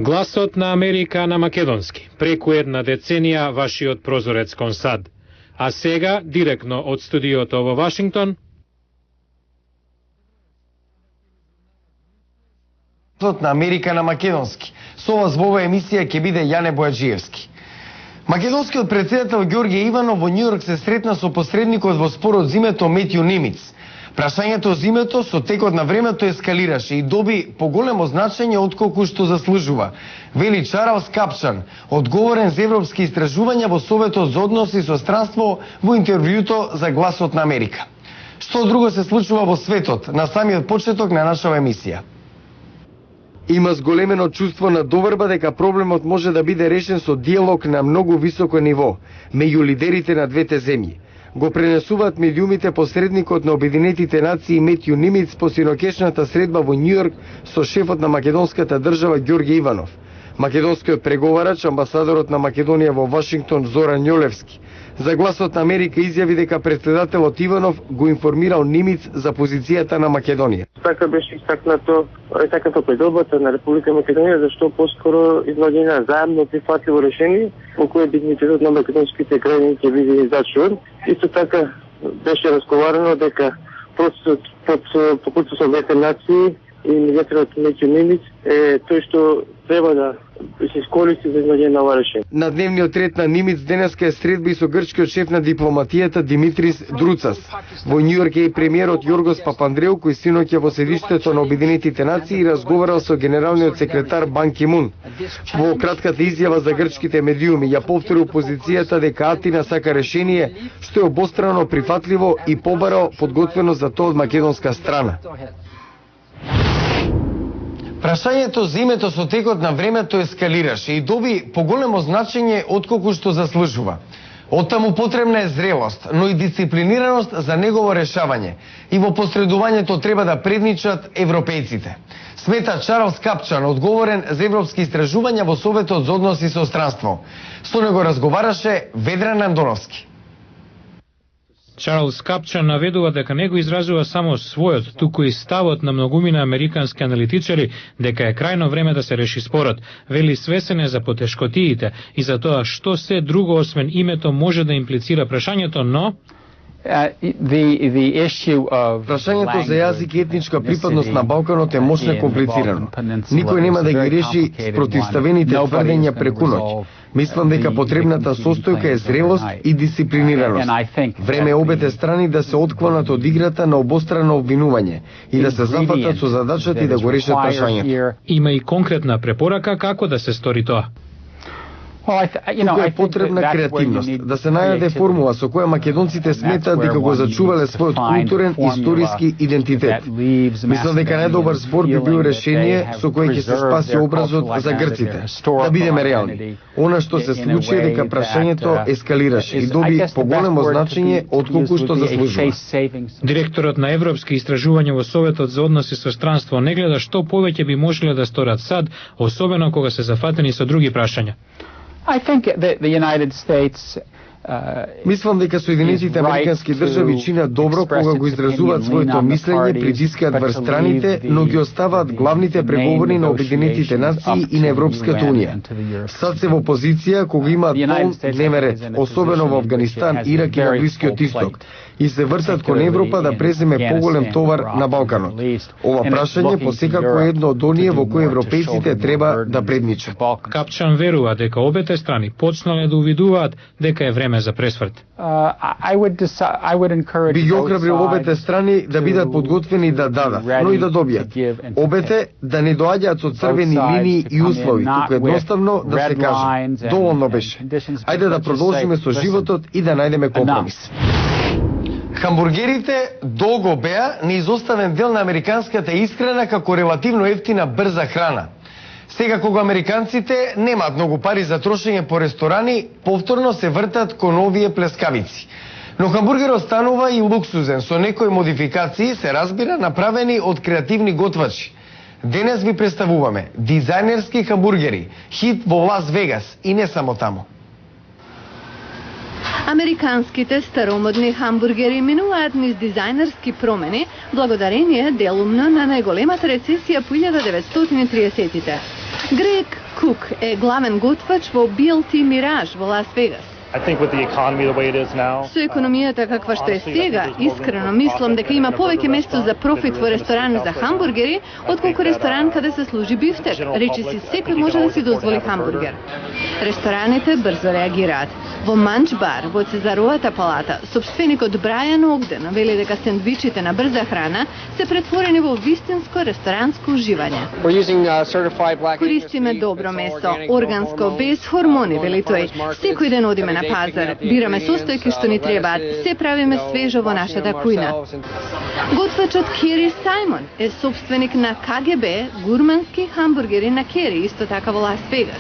Гласот на Америка на македонски. Преку една деценија вашиот прозорец кон САД. А сега, директно од студиото во Вашингтон, Гласот на Америка на македонски. Со вас во оваа емисија ќе биде Јане Бојаджиевски. Македонскиот претседател Ѓорѓе Иванов во Њујорк се сретна со посредникот во спорот за името Метју Нимиц. Прашањето за името со текот на времето ескалираше и доби поголемо значење отколку што заслужува, вели Чарлс Капчан, одговорен за европски истражувања во Советот за односи со странство во интервјуто за Гласот на Америка. Што друго се случува во светот на самиот почеток на нашава емисија? Има зголемено чувство на доверба дека проблемот може да биде решен со диалог на многу високо ниво меѓу лидерите на двете земји. Го пренесуваат медиумите посредникот на Обединетите нации Метју Нимиц по синокешната средба во Њујорк со шефот на македонската држава Ѓорѓе Иванов. Македонскиот преговарач, амбасадорот на Македонија во Вашингтон Зоран Њолевски, за Гласот на Америка изјави дека претседателот Иванов го информирал Нимиц за позицијата на Македонија. Така беше истакнато предобата на Република Македонија, зашто поскоро изваѓање на заемно прифатливо решение во кое дигнитетот на македонските граѓани ќе биде зачуван. Исто така беше разговарано дека процесот по кој со двете нации и медиаторот Метју Нимиц е тој што треба да се искористи за изваѓање на ова решение. На дневниот ред на Нимиц денеска е средба и со грчкиот шеф на дипломатијата Димитрис Друцас. Во Њујорк е и премиерот Јоргос Папандреу, кој синоќа во седиштето на Обединетите нации разговарал со генералниот секретар Бан Ки Мун. Во кратката изјава за грчките медиуми ја повтори позицијата дека Атина сака решение што е обострано прифатливо и побарал подготвено за тоа од македонска страна. Прашањето за името со текот на времето ескалираше и доби поголемо значење отколку што заслужува. Оттаму потребна е зрелост, но и дисциплинираност за негово решавање. И во посредувањето треба да предничат европејците. Смета Чарлс Капчан, одговорен за европски истражувања во Советот за односи со странство. Со него разговараше Ведран Андоновски. Чарлс Капчан наведува дека не го изразува само својот, туку и ставот на многумина американски аналитичари дека е крајно време да се реши спорот. Вели свесен е за потешкотиите и за тоа што се друго освен името може да имплицира прашањето, но прашањето за јазик и етничка припадност на Балканот е мощно комплицирано. Никој нема да ги реши противставените тврдења преку ноќ. Мислам дека потребната состојка е зрелост и дисциплинираност. Време е обете страни да се отклонат од играта на обострано обвинување и да се зафатат со задачата и да го решат прашањето. Има и конкретна препорака како да се стори тоа. Тука е потребна креативност, да се најде формула со која македонците сметаат дека го зачувале својот културен и историски идентитет. Мислам дека најдобар спор би бил решение со кое ќе се спаси образот за грците. Да бидеме реални. Она што се случи е дека прашањето ескалираше и доби поголемо значење отколку што заслужува. Директорот на европски истражувања во Советот за односи со странство не гледа што повеќе би можеле да сторат САД, особено кога се зафатени со други прашања. Мислам дека Соединетите американски држави чинат добро кога го изразуваат своето мислење, притискаат врз страните, но ги оставаат главните преговори на Обединетите нации и на Европската унија. САД се во позиција кога имаат полн дневен ред, особено во Афганистан, Ирак и на Блискиот Исток, и се вртат кон Европа да преземе поголем товар на Балканот. Ова прашање посекако е едно од оние во кои европејците треба да предничат. Капчан верува дека обете страни почнале да увидуваат дека е време за пресврт. Би ги охрабрил обете страни да бидат подготвени да дадат, но и да добијат. Обете да не доаѓаат со црвени линии и услови, туку едноставно да се каже. Доволно беше. Ајде да продолжиме со животот и да најдеме компромис. Хамбургерите долго беа неизоставен дел на американската искрена како релативно ефтина брза храна. Сега кога американците немаат многу пари за трошење по ресторани, повторно се вртат кон овие плескавици. Но хамбургерот станува и луксузен, со некои модификации, се разбира, направени од креативни готвачи. Денес ви представуваме дизајнерски хамбургери, хит во Лас Вегас и не само таму. Американските старомодни хамбургери минуваат низ дизајнерски промени благодарение делумно на најголемата рецесија по 1930-тите. Грег Cook е главен готвач во BLT Mirage во Лас Вегас. Со економијата каква што е сега, искрено мислам дека има повеќе место за профит во ресторан за хамбургери, отколку ресторан каде се служи бифтек. Речиси секој може да си дозволи хамбургер. Рестораните брзо реагираат. Во Манч бар во Цезаровата палата, собственикот Брајан Огден вели дека сендвичите на брза храна се претворени во вистинско ресторанско уживање. Користиме добро месо, органско, без хормони, вели тој. Секој ден одиме на пазар, бираме состојки што ни требаат, се правиме свежо во нашата кујна. Готвачот Кери Сајмон е собственик на КГБ, гурмански хамбургери на Кери, исто така во Лас Вегас.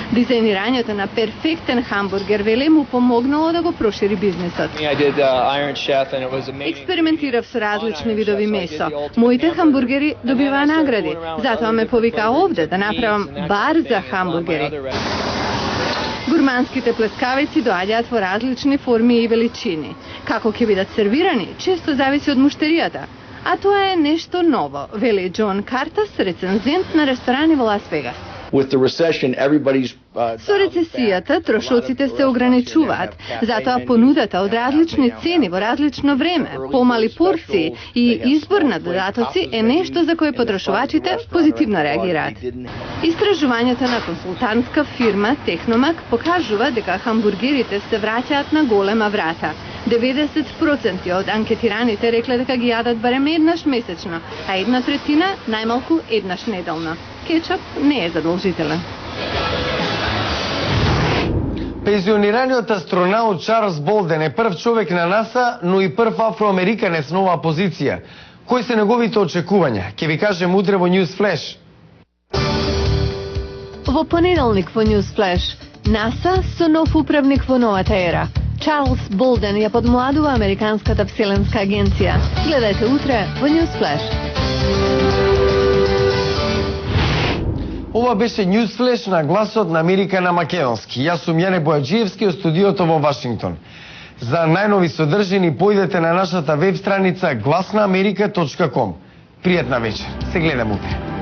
Дизајнирањето на перфектен хамбургер веле му помогнало да го прошири бизнисот. Експериментирав со различни видови месо. Моите хамбургери добиваа награди. Затоа ме повика овде да направам бар за хамбургери. Гурманските плескавици доаѓаат во различни форми и величини. Како ќе бидат сервирани, често зависи од муштеријата. А тоа е нешто ново, вели Џон Картас, рецензент на ресторани во Лас Вегас. Со рецесијата трошоците се ограничуваат, затоа понудата од различни цени во различно време, помали порции и избор на додатоци е нешто за кое потрошувачите позитивно реагираат. Истражувањето на консултантска фирма Техномак покажува дека хамбургерите се враќаат на голема врата. 90% од анкетираните рекле дека ги јадат барем еднаш месечно, а 1/3 најмалку еднаш неделно. Кетчап не е задолжителен. Пензионираниот астронаут Чарлс Болден е прв човек на НАСА, но и прв афроамериканец на оваа позиција. Кои се неговите очекувања? Ќе ви кажем утре во News Flash. Во понеделник во News Flash, НАСА со нов управник во новата ера. Чарлс Болден ја подмладува Американската вселенска агенција. Гледајте утре во News Flash. Ова беше News Flash на гласот на Америка на македонски. Јас сум Јане Бојаджиевски од студиото во Вашингтон. За најнови содржини појдете на нашата веб страница glasnaamerika.com. Пријатна вечер. Се гледам утре.